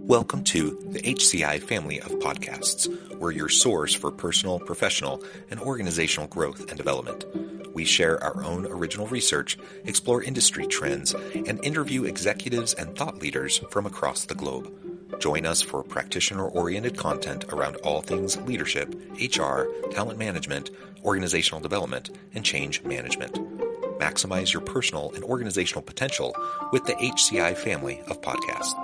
Welcome to the HCI family of podcasts. We're your source for personal, professional, and organizational growth and development. We share our own original research, explore industry trends, and interview executives and thought leaders from across the globe. Join us for practitioner-oriented content around all things leadership, HR, talent management, organizational development, and change management. Maximize your personal and organizational potential with the HCI family of podcasts.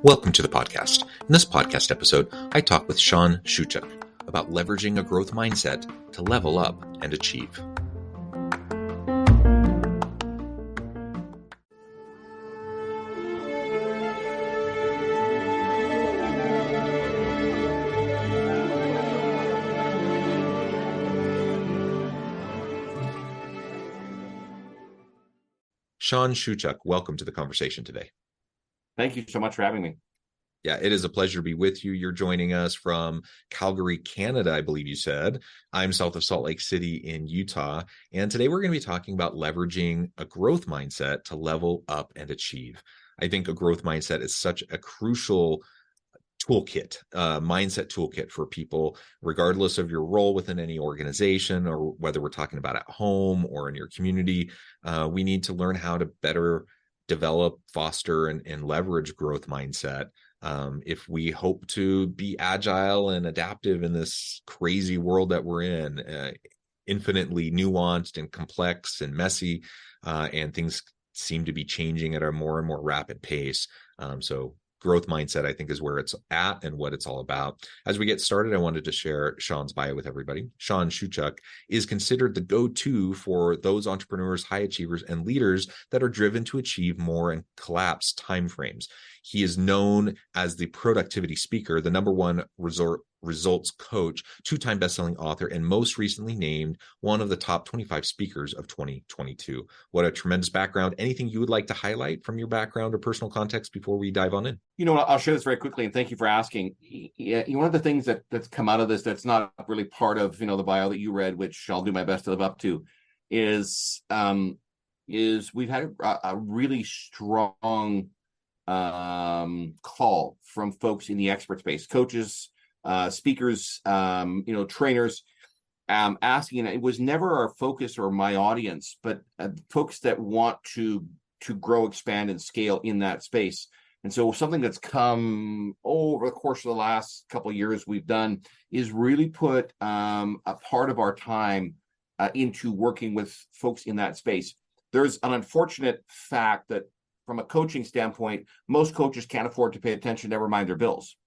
Welcome to the podcast. In this podcast episode, I talk with Shawn Shewchuk about leveraging a growth mindset to level up and achieve. Shawn Shewchuk, welcome to the conversation today. Thank you so much for having me. Yeah, it is a pleasure to be with you. You're joining us from Calgary, Canada, I believe you said. I'm south of Salt Lake City in Utah. And today we're going to be talking about leveraging a growth mindset to level up and achieve. I think a growth mindset is such a crucial mindset toolkit for people, regardless of your role within any organization or whether we're talking about at home or in your community. We need to learn how to better develop, foster, and leverage growth mindset if we hope to be agile and adaptive in this crazy world that we're in, infinitely nuanced and complex and messy, and things seem to be changing at a more and more rapid pace. So growth mindset, I think, is where it's at and what it's all about. As we get started, I wanted to share Shawn's bio with everybody. Shawn Shewchuk is considered the go-to for those entrepreneurs, high achievers, and leaders that are driven to achieve more and collapse timeframes. He is known as the productivity speaker, the number one results coach, two-time best-selling author, and most recently named one of the top 25 speakers of 2022. What a tremendous background. Anything you would like to highlight from your background or personal context before we dive on in? You know, I'll share this very quickly, and thank you for asking. One of the things that's come out of this that's not really part of, the bio that you read, which I'll do my best to live up to, is we've had a really strong call from folks in the expert space, coaches, speakers, trainers, asking, and it was never our focus or my audience, but folks that want to grow, expand, and scale in that space. And so something that's come over the course of the last couple of years we've done is really put a part of our time into working with folks in that space. There's an unfortunate fact that from a coaching standpoint, most coaches can't afford to pay attention, never mind their bills.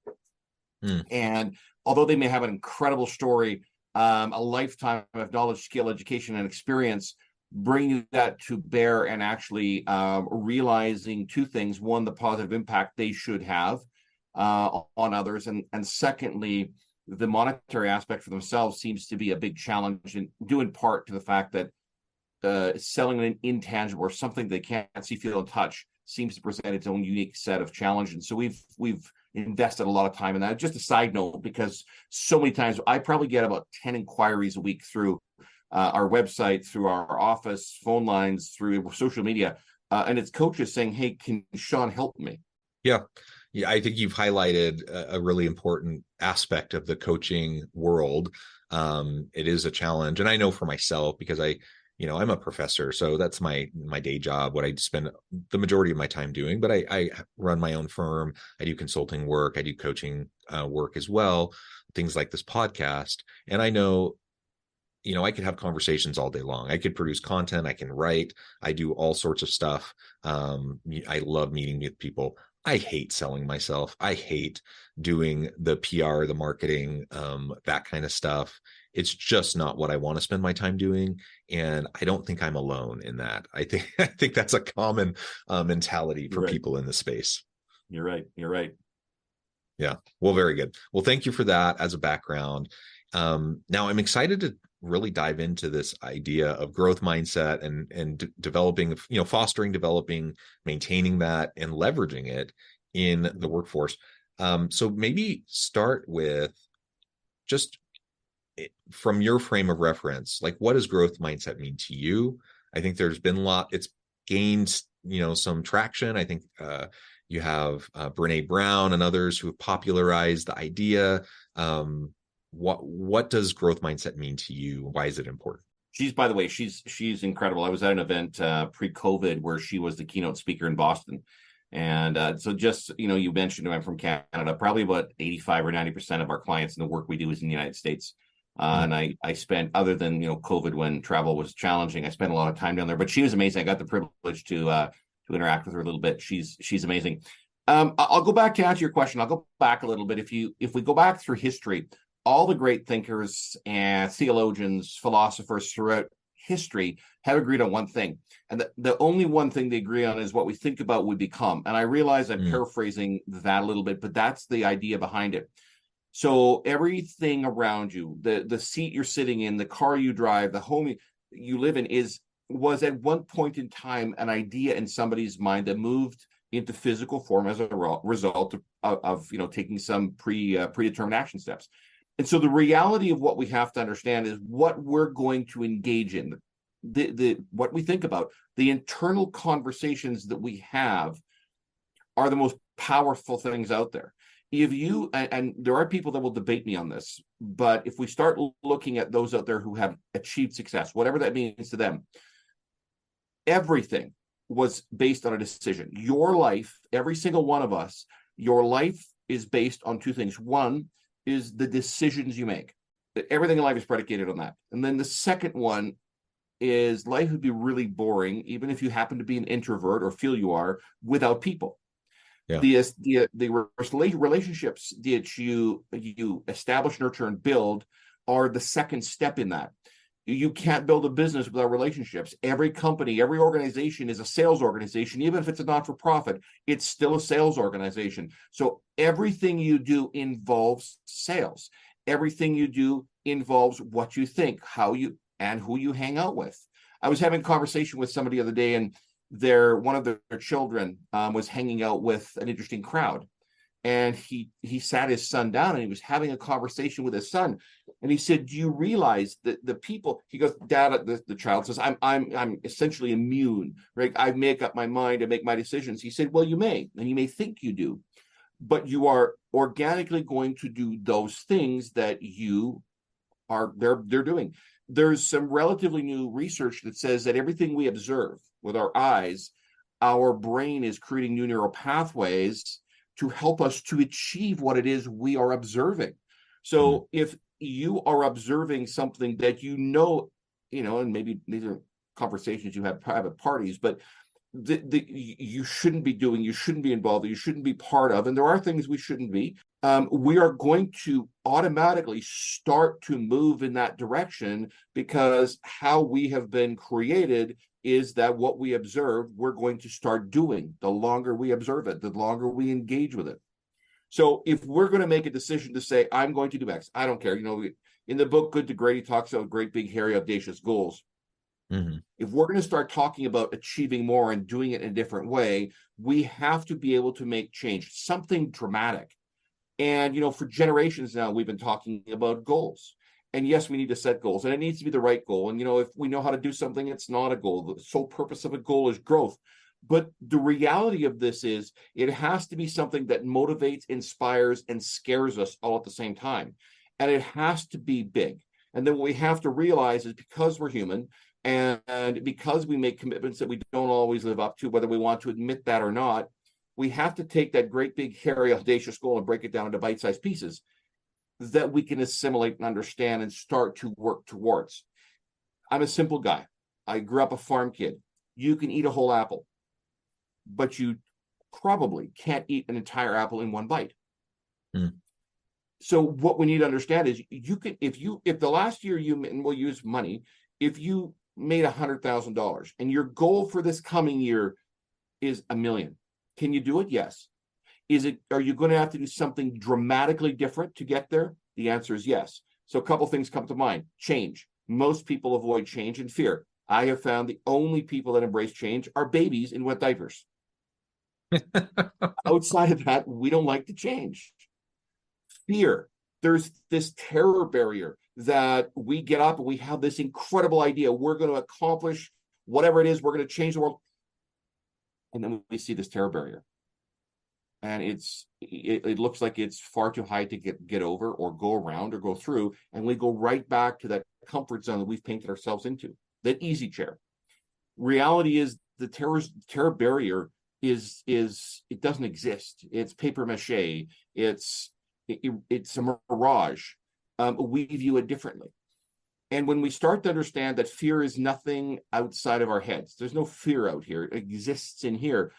And although they may have an incredible story, a lifetime of knowledge, skill, education, and experience, bringing that to bear and actually realizing two things: one, the positive impact they should have on others, and secondly, the monetary aspect for themselves seems to be a big challenge, and due in part to the fact that selling an intangible or something they can't see, feel, and touch seems to present its own unique set of challenges. And so we've invested a lot of time in that. Just a side note, because so many times I probably get about 10 inquiries a week through our website, through our office phone lines, through social media, and it's coaches saying, "Hey, can Shawn help me?" Yeah, I think you've highlighted a really important aspect of the coaching world. It is a challenge, and I know for myself, because I'm a professor, so that's my day job, what I spend the majority of my time doing. But I run my own firm. I do consulting work. I do coaching work as well, things like this podcast. And I know, I could have conversations all day long. I could produce content. I can write. I do all sorts of stuff. I love meeting with people. I hate selling myself. I hate doing the PR, the marketing, that kind of stuff. It's just not what I want to spend my time doing. And I don't think I'm alone in that. I think that's a common mentality for people in the space. You're right. Yeah. Well, very good. Well, thank you for that as a background. Now I'm excited to really dive into this idea of growth mindset and developing, fostering, developing, maintaining that, and leveraging it in the workforce. So maybe start with just from your frame of reference, like what does growth mindset mean to you? I think there's been it's gained, some traction. I think you have Brene Brown and others who have popularized the idea. What does growth mindset mean to you? Why is it important? By the way, she's incredible. I was at an event pre-COVID where she was the keynote speaker in Boston. And so just, you mentioned I'm from Canada, probably about 85 or 90% of our clients and the work we do is in the United States. And I spent, other than, COVID, when travel was challenging, I spent a lot of time down there, but she was amazing. I got the privilege to interact with her a little bit. She's amazing. I'll go back to answer your question. I'll go back a little bit. If we go back through history, all the great thinkers and theologians, philosophers throughout history have agreed on one thing. And the only one thing they agree on is what we think about we become. And I realize I'm paraphrasing that a little bit, but that's the idea behind it. So everything around you, the seat you're sitting in, the car you drive, the home you live in was at one point in time an idea in somebody's mind that moved into physical form as a result of taking some predetermined action steps. And so the reality of what we have to understand is what we're going to engage in, what we think about, the internal conversations that we have are the most powerful things out there. If you, and there are people that will debate me on this, but if we start looking at those out there who have achieved success, whatever that means to them, everything was based on a decision. Your life, every single one of us, your life is based on two things. One is the decisions you make. Everything in life is predicated on that. And then the second one is life would be really boring, even if you happen to be an introvert or feel you are, without people. Yeah. The relationships that you establish, nurture, and build are the second step in that. You can't build a business without relationships. Every company, every organization is a sales organization. Even if it's a not-for-profit, it's still a sales organization. So everything you do involves sales. Everything you do involves what you think, how you, and who you hang out with. I was having a conversation with somebody the other day, and one of their children was hanging out with an interesting crowd. And he sat his son down and he was having a conversation with his son. And he said, "Do you realize that the people," he goes, "Dad," the child says, I'm essentially immune, right? I make up my mind, I make my decisions. He said, "Well, you may, and you may think you do, but you are organically going to do those things that they're doing." There's some relatively new research that says that everything we observe with our eyes, our brain is creating new neural pathways to help us to achieve what it is we are observing. So if you are observing something that and maybe these are conversations you have private parties, but you shouldn't be doing, you shouldn't be involved, you shouldn't be part of, and there are things we shouldn't be, we are going to automatically start to move in that direction, because how we have been created is that what we observe, we're going to start doing. The longer we observe it, the longer we engage with it. So if we're going to make a decision to say, I'm going to do X, I don't care. In the book, Good to Great, he talks about great, big, hairy, audacious goals. If we're going to start talking about achieving more and doing it in a different way, we have to be able to make change, something dramatic. And, for generations now, we've been talking about goals. And yes, we need to set goals, and it needs to be the right goal. And, if we know how to do something, it's not a goal. The sole purpose of a goal is growth. But the reality of this is it has to be something that motivates, inspires, and scares us all at the same time. And it has to be big. And then what we have to realize is, because we're human, and because we make commitments that we don't always live up to, whether we want to admit that or not, we have to take that great, big, hairy, audacious goal and break it down into bite-sized pieces that we can assimilate and understand and start to work towards. I'm a simple guy. I grew up a farm kid. You can eat a whole apple, but you probably can't eat an entire apple in one bite. So what we need to understand is, you can, if the last year and we'll use money, if you made $100,000 and your goal for this coming year is $1 million, can you do it? Yes. Are you going to have to do something dramatically different to get there? The answer is yes. So a couple things come to mind. Change. Most people avoid change in fear. I have found the only people that embrace change are babies in wet diapers. Outside of that, we don't like to change. Fear. there's this terror barrier that we get up and we have this incredible idea. We're going to accomplish whatever it is. We're going to change the world. And then we see this terror barrier. And it looks like it's far too high to get over or go around or go through. And we go right back to that comfort zone that we've painted ourselves into, that easy chair. Reality is the terror barrier is it doesn't exist. It's paper mache. It's a mirage. We view it differently. And when we start to understand that fear is nothing outside of our heads, there's no fear out here. It exists in here.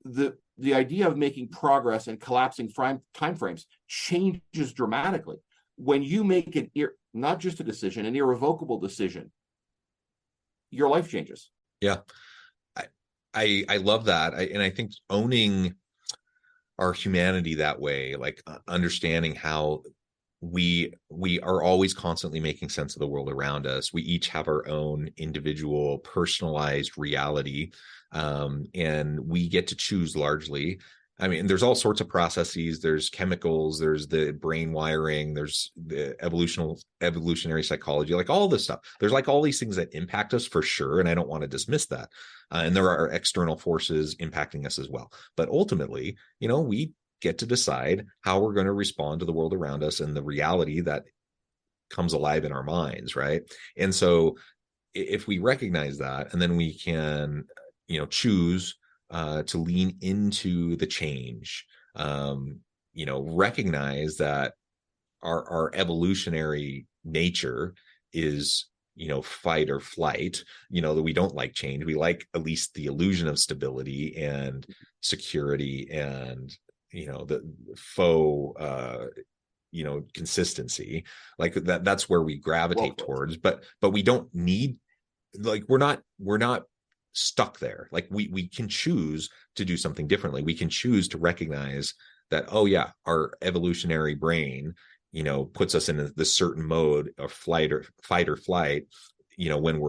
The idea of making progress and collapsing timeframes changes dramatically. When you make not just a decision, an irrevocable decision, your life changes. Yeah. I love that. And I think owning our humanity that way, like understanding how we are always constantly making sense of the world around us. We each have our own individual personalized reality, and we get to choose largely. I mean, there's all sorts of processes. There's chemicals, there's the brain wiring, there's the evolutionary psychology, like all this stuff. There's like all these things that impact us for sure. And I don't want to dismiss that. And there are external forces impacting us as well. But ultimately, we get to decide how we're going to respond to the world around us and the reality that comes alive in our minds, right? And so if we recognize that, and then we can, choose to lean into the change, recognize that our evolutionary nature is, fight or flight, that we don't like change. We like at least the illusion of stability and security and, the faux, consistency, like that's where we gravitate towards, but we don't need, like, we're not stuck there. Like we can choose to do something differently. We can choose to recognize that, oh yeah, our evolutionary brain, puts us in this certain mode of fight or flight, when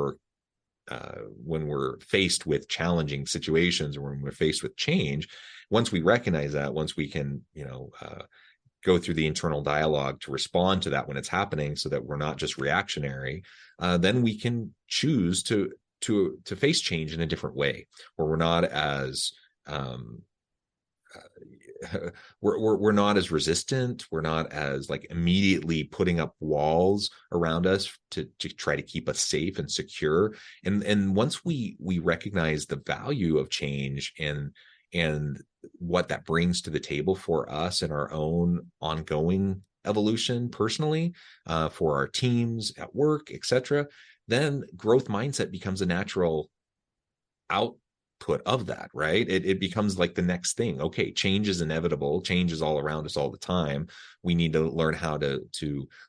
we're faced with challenging situations, or when we're faced with change. Once we recognize that, once we can, go through the internal dialogue to respond to that when it's happening, so that we're not just reactionary, then we can choose to face change in a different way, where we're not as we're not as resistant. We're not as like immediately putting up walls around us to try to keep us safe and secure. And once we recognize the value of change and what that brings to the table for us and our own ongoing evolution personally, for our teams at work, etc., then growth mindset becomes a natural output of that, right? It becomes like the next thing. Okay, change is inevitable. Change is all around us all the time. We need to learn how to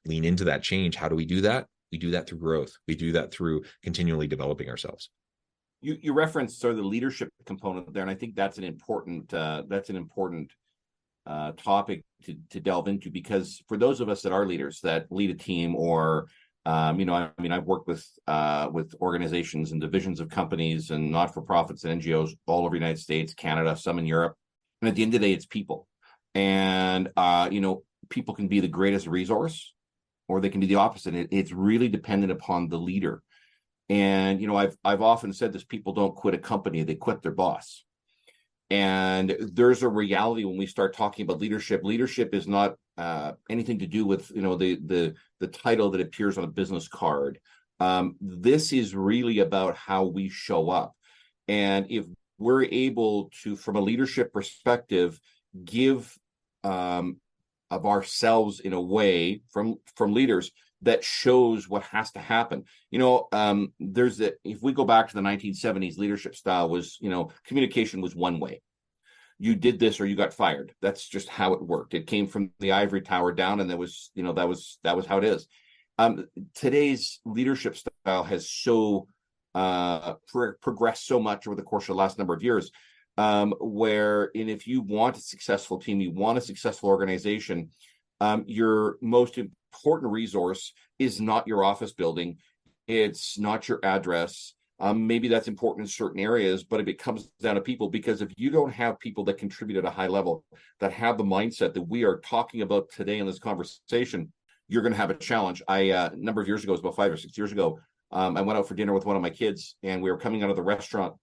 lean into that change. How do we do that? We do that through growth. We do that through continually developing ourselves. You referenced sort of the leadership component there, and I think that's an important topic to delve into, because for those of us that are leaders, that lead a team, or I've worked with organizations and divisions of companies and not-for-profits and NGOs all over the United States, Canada, some in Europe. And at the end of the day, it's people. And, people can be the greatest resource, or they can be the opposite. It's really dependent upon the leader. And, I've often said this: people don't quit a company, they quit their boss. And there's a reality when we start talking about leadership. Leadership is not anything to do with, the title that appears on a business card. This is really about how we show up. And if we're able to, from a leadership perspective, give of ourselves in a way from leaders that shows what has to happen. If we go back to the 1970s, leadership style was, communication was one way. You did this or you got fired. That's just how it worked. It came from the ivory tower down, and that was how it is. Today's leadership style has so progressed so much over the course of the last number of years, if you want a successful team, you want a successful organization, your most important resource is not your office building. It's not your address. Maybe that's important in certain areas, but if it comes down to people, because if you don't have people that contribute at a high level, that have the mindset that we are talking about today in this conversation, you're going to have a challenge. A number of years ago, it was about 5 or 6 years ago, I went out for dinner with one of my kids, and we were coming out of the restaurant,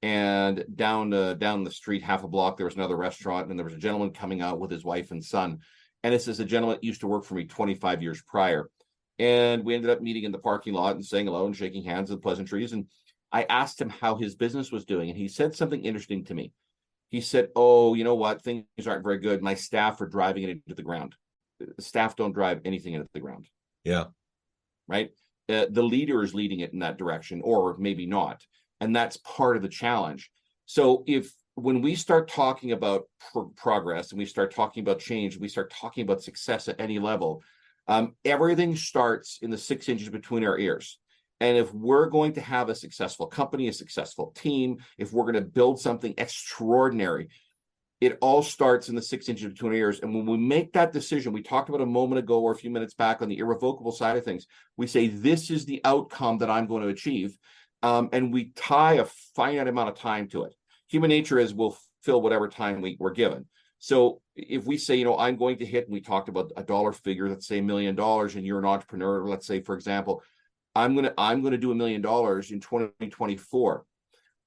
and down the street, half a block, there was another restaurant, and there was a gentleman coming out with his wife and son. And this is a gentleman that used to work for me 25 years prior. And we ended up meeting in the parking lot and saying hello and shaking hands and pleasantries. And I asked him how his business was doing. And he said something interesting to me. He said, "Oh, you know what? Things aren't very good. My staff are driving it into the ground. The staff don't drive anything into the ground." Yeah. Right. The leader is leading it in that direction, or maybe not. And that's part of the challenge. So when we start talking about progress, and we start talking about change, we start talking about success at any level, everything starts in the 6 inches between our ears. And if we're going to have a successful company, a successful team, if we're going to build something extraordinary, it all starts in the 6 inches between our ears. And when we make that decision, we talked about a moment ago or a few minutes back on the irrevocable side of things, we say, this is the outcome that I'm going to achieve. And we tie a finite amount of time to it. Human nature is we'll fill whatever time we're given. So if we say, I'm going to hit, and we talked about a dollar figure, let's say $1 million, and you're an entrepreneur, let's say, for example, I'm going to do $1 million in 2024.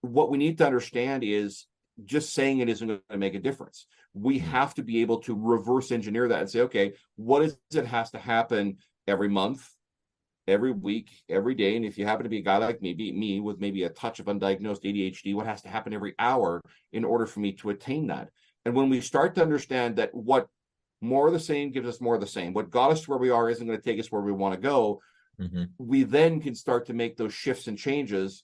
What we need to understand is just saying it isn't going to make a difference. We have to be able to reverse engineer that and say, okay, what is it has to happen every month, every week, every day? And if you happen to be a guy like me with maybe a touch of undiagnosed ADHD, what has to happen every hour in order for me to attain that? And when we start to understand that what more of the same gives us more of the same, what got us to where we are isn't going to take us where we want to go, we then can start to make those shifts and changes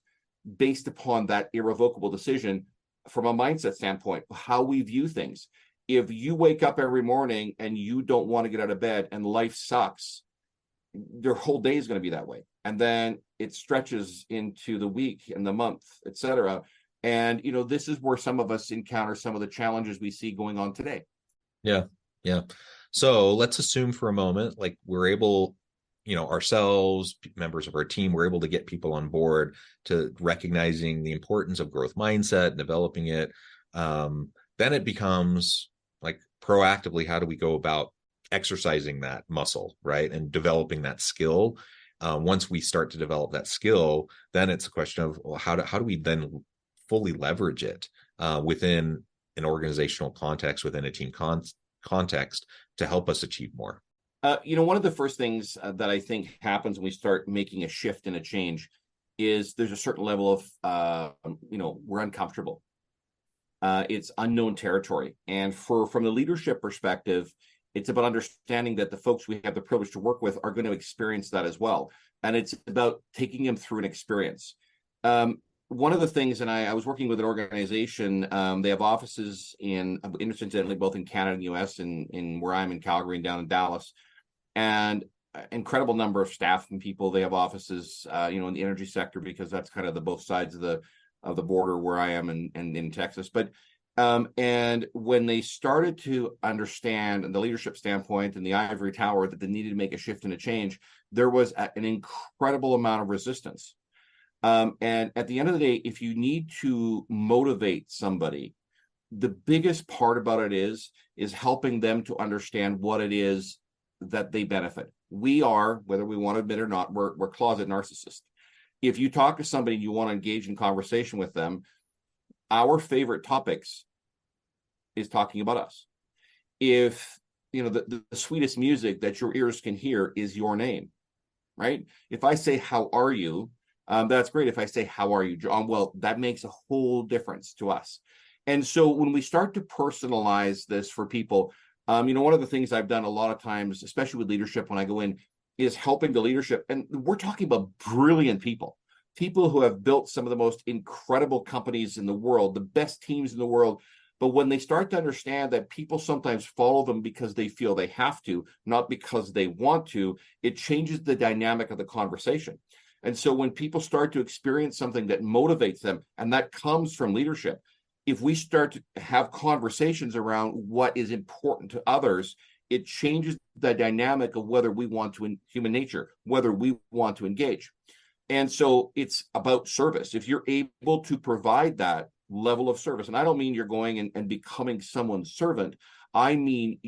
based upon that irrevocable decision from a mindset standpoint, how we view things. If you wake up every morning and you don't want to get out of bed and life sucks, your whole day is going to be that way. And then it stretches into the week and the month, etc. And, this is where some of us encounter some of the challenges we see going on today. Yeah. Yeah. So let's assume for a moment, like we're able, ourselves, members of our team, we're able to get people on board to recognizing the importance of growth mindset and developing it. Then it becomes like proactively, how do we go about exercising that muscle, right? And developing that skill. Once we start to develop that skill, then it's a question of, well, how do we then fully leverage it within an organizational context, within a team context, to help us achieve more? One of the first things that I think happens when we start making a shift and a change is there's a certain level of, we're uncomfortable. It's unknown territory. And from the leadership perspective, it's about understanding that the folks we have the privilege to work with are going to experience that as well. And it's about taking them through an experience. One of the things, and I was working with an organization, they have offices incidentally, both in Canada and US, and in where I'm in Calgary and down in Dallas, and incredible number of staff and people. They have offices, in the energy sector, because that's kind of the both sides of the border where I am and in Texas. But and when they started to understand the leadership standpoint and the ivory tower that they needed to make a shift and a change, there was an incredible amount of resistance. And at the end of the day, if you need to motivate somebody, the biggest part about it is helping them to understand what it is that they benefit. We are, whether we want to admit it or not, we're closet narcissists. If you talk to somebody and you want to engage in conversation with them, our favorite topics is talking about us. If the sweetest music that your ears can hear is your name, right? If I say, "How are you?" That's great. If I say, "How are you, John?" Well, that makes a whole difference to us. And so when we start to personalize this for people, one of the things I've done a lot of times, especially with leadership when I go in, is helping the leadership. And we're talking about brilliant people who have built some of the most incredible companies in the world, the best teams in the world. But when they start to understand that people sometimes follow them because they feel they have to, not because they want to, it changes the dynamic of the conversation. And so when people start to experience something that motivates them, and that comes from leadership, if we start to have conversations around what is important to others, it changes the dynamic of whether we want to, in human nature, whether we want to engage. And so it's about service. If you're able to provide that level of service, and I don't mean you're going and becoming someone's servant, I mean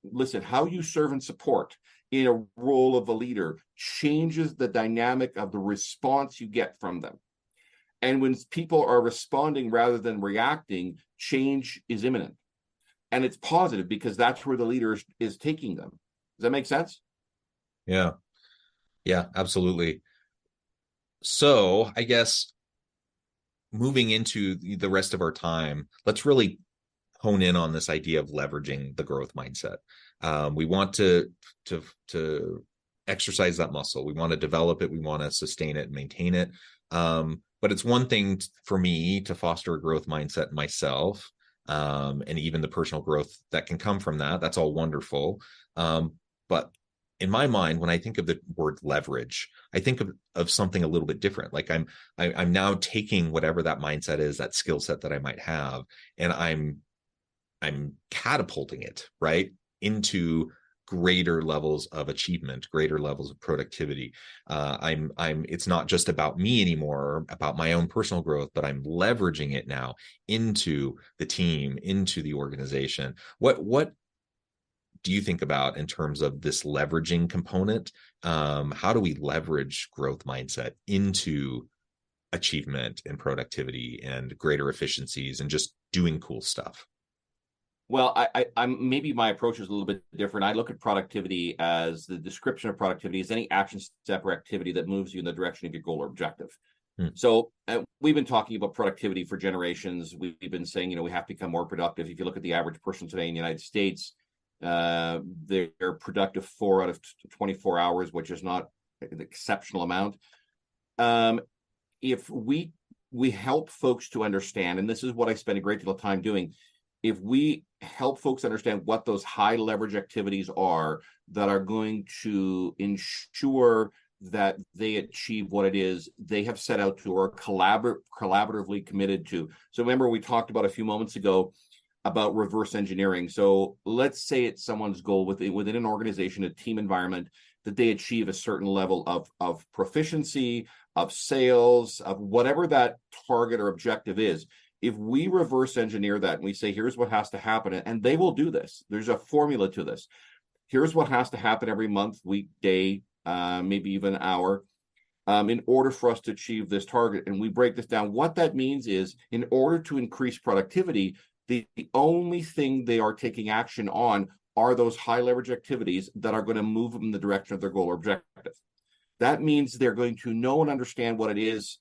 listen, how you serve and support in a role of a leader changes the dynamic of the response you get from them. And when people are responding rather than reacting, change is imminent. And it's positive because that's where the leader is taking them. Does that make sense? Yeah. Yeah, absolutely. So I guess moving into the rest of our time, let's really hone in on this idea of leveraging the growth mindset. We want to exercise that muscle. We want to develop it. We want to sustain it and maintain it. But it's one thing for me to foster a growth mindset myself, and even the personal growth that can come from that. That's all wonderful. But in my mind, when I think of the word leverage, I think of something a little bit different. Like I'm now taking whatever that mindset is, that skill set that I might have, and I'm catapulting it right into greater levels of achievement, greater levels of productivity. It's not just about me anymore, about my own personal growth, but I'm leveraging it now into the team, into the organization. What do you think about in terms of this leveraging component? How do we leverage growth mindset into achievement and productivity and greater efficiencies and just doing cool stuff? Well, I'm maybe my approach is a little bit different. I look at productivity as the description of productivity is any action step or activity that moves you in the direction of your goal or objective. So we've been talking about productivity for generations. We've been saying, we have to become more productive. If you look at the average person today in the United States, they're productive 4 out of 24 hours, which is not an exceptional amount. If we help folks to understand, and this is what I spend a great deal of time doing, if we help folks understand what those high leverage activities are that are going to ensure that they achieve what it is they have set out to or collaboratively committed to. So remember, we talked about a few moments ago about reverse engineering. So let's say it's someone's goal within an organization, a team environment, that they achieve a certain level of proficiency, of sales, of whatever that target or objective is. If we reverse engineer that and we say, here's what has to happen, and they will do this. There's a formula to this. Here's what has to happen every month, week, day, maybe even hour, in order for us to achieve this target. And we break this down. What that means is, in order to increase productivity, the only thing they are taking action on are those high leverage activities that are going to move them in the direction of their goal or objective. That means they're going to know and understand what it is,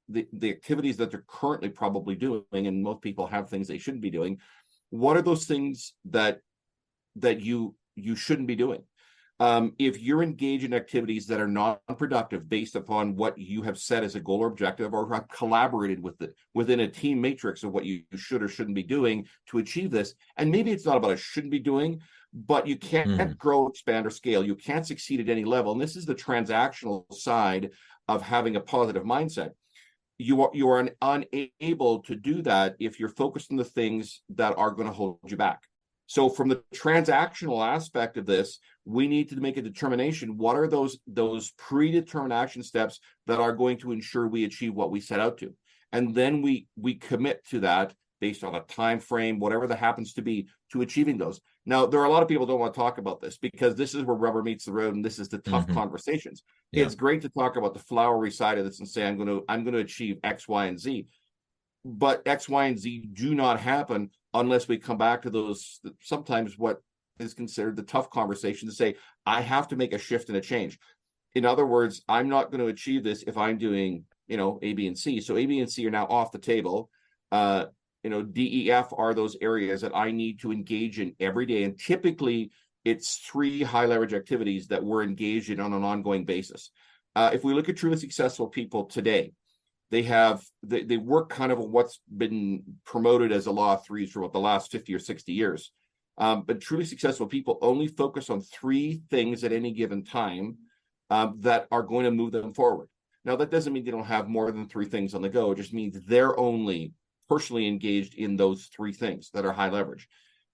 the activities that they're currently probably doing, and most people have things they shouldn't be doing. What are those things that you shouldn't be doing? If you're engaged in activities that are non-productive based upon what you have set as a goal or objective, or have collaborated with it within a team matrix of what you should or shouldn't be doing to achieve this, and maybe it's not about a shouldn't be doing, but you can't grow, expand, or scale. You can't succeed at any level. And this is the transactional side of having a positive mindset. You are unable to do that if you're focused on the things that are going to hold you back. So from the transactional aspect of this, we need to make a determination. What are those predetermined action steps that are going to ensure we achieve what we set out to? And then we commit to that based on a time frame, whatever that happens to be, to achieving those. Now, there are a lot of people who don't want to talk about this because this is where rubber meets the road, and this is the tough conversations. Yeah. It's great to talk about the flowery side of this and say, I'm going to achieve X, Y, and Z. But X, Y, and Z do not happen unless we come back to those, sometimes what is considered the tough conversation, to say, I have to make a shift and a change. In other words, I'm not going to achieve this if I'm doing, A, B, and C. So A, B, and C are now off the table. D, E, F are those areas that I need to engage in every day. And typically it's 3 high leverage activities that we're engaged in on an ongoing basis. If we look at truly successful people today, they work kind of what's been promoted as a law of threes for the last 50 or 60 years. But truly successful people only focus on 3 things at any given time that are going to move them forward. Now, that doesn't mean they don't have more than 3 things on the go. It just means they're only personally engaged in those 3 things that are high leverage.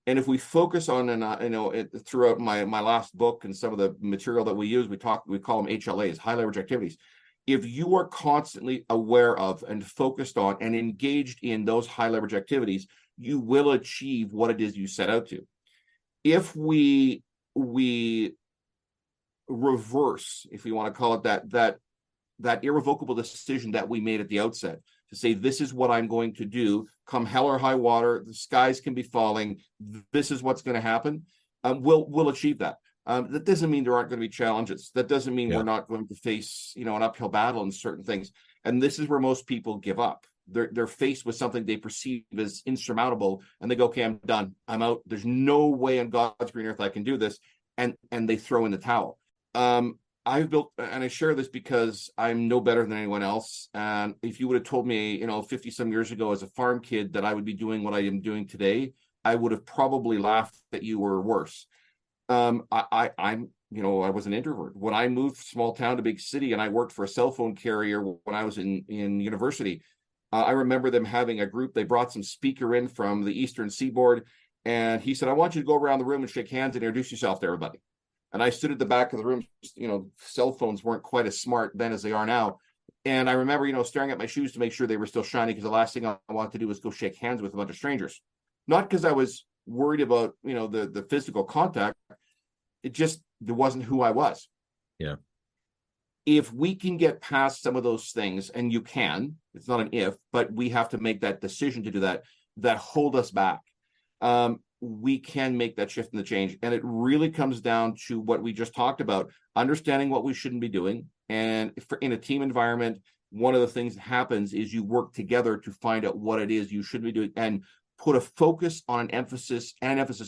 And if we focus on, throughout my last book and some of the material that we use, we call them HLAs, high leverage activities. If you are constantly aware of and focused on and engaged in those high leverage activities, you will achieve what it is you set out to. If we reverse, if we want to call it that irrevocable decision that we made at the outset to say, this is what I'm going to do, come hell or high water, the skies can be falling, this is what's going to happen, we'll achieve that. That doesn't mean there aren't going to be challenges. That doesn't mean we're not going to face, an uphill battle in certain things. And this is where most people give up. They're faced with something they perceive as insurmountable, and they go, okay, I'm done. I'm out. There's no way on God's green earth I can do this. And they throw in the towel. I've built, and I share this because I'm no better than anyone else. And if you would have told me, 50 some years ago as a farm kid that I would be doing what I am doing today, I would have probably laughed at you or worse. I'm, I was an introvert. When I moved from small town to big city and I worked for a cell phone carrier when I was in university, I remember them having a group. They brought some speaker in from the Eastern Seaboard, and he said, I want you to go around the room and shake hands and introduce yourself to everybody. And I stood at the back of the room. Cell phones weren't quite as smart then as they are now. And I remember, staring at my shoes to make sure they were still shiny, because the last thing I wanted to do was go shake hands with a bunch of strangers. Not because I was worried about, the physical contact. It wasn't who I was. Yeah. If we can get past some of those things, and you can, it's not an if, but we have to make that decision to do that hold us back. We can make that shift in the change. And it really comes down to what we just talked about, understanding what we shouldn't be doing. And in a team environment, one of the things that happens is you work together to find out what it is you should be doing, and put a focus on an emphasis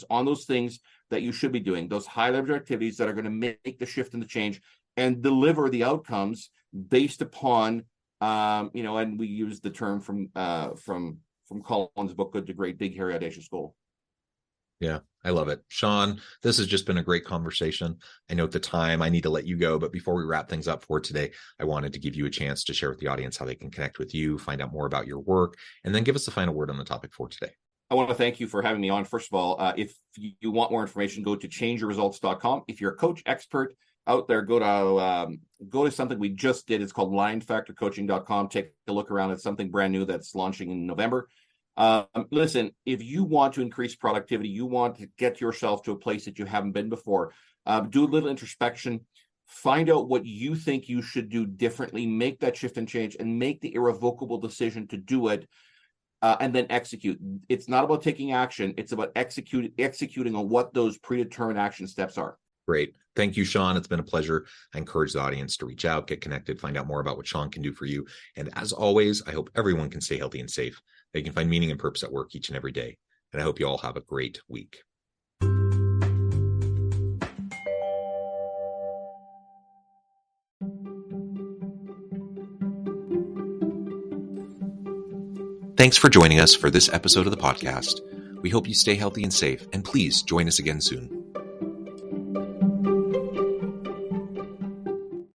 on those things that you should be doing, those high leverage activities that are going to make the shift and the change and deliver the outcomes based upon, and we use the term from Colin's book, Good to Great, Big, Hairy, Audacious Goal. Yeah, I love it. Shawn, this has just been a great conversation. I know at the time I need to let you go, but before we wrap things up for today, I wanted to give you a chance to share with the audience how they can connect with you, find out more about your work, and then give us the final word on the topic for today. I want to thank you for having me on. First of all, if you want more information, go to changeyourresults.com. If you're a coach expert out there, go to something we just did. It's called linefactorcoaching.com. Take a look around. It's something brand new that's launching in November. Listen, if you want to increase productivity, you want to get yourself to a place that you haven't been before, do a little introspection, find out what you think you should do differently, make that shift and change, and make the irrevocable decision to do it, and then execute. It's not about taking action. It's about executing on what those predetermined action steps are. Great. Thank you, Shawn. It's been a pleasure. I encourage the audience to reach out, get connected, find out more about what Shawn can do for you. And as always, I hope everyone can stay healthy and safe. They can find meaning and purpose at work each and every day. And I hope you all have a great week. Thanks for joining us for this episode of the podcast. We hope you stay healthy and safe, and please join us again soon.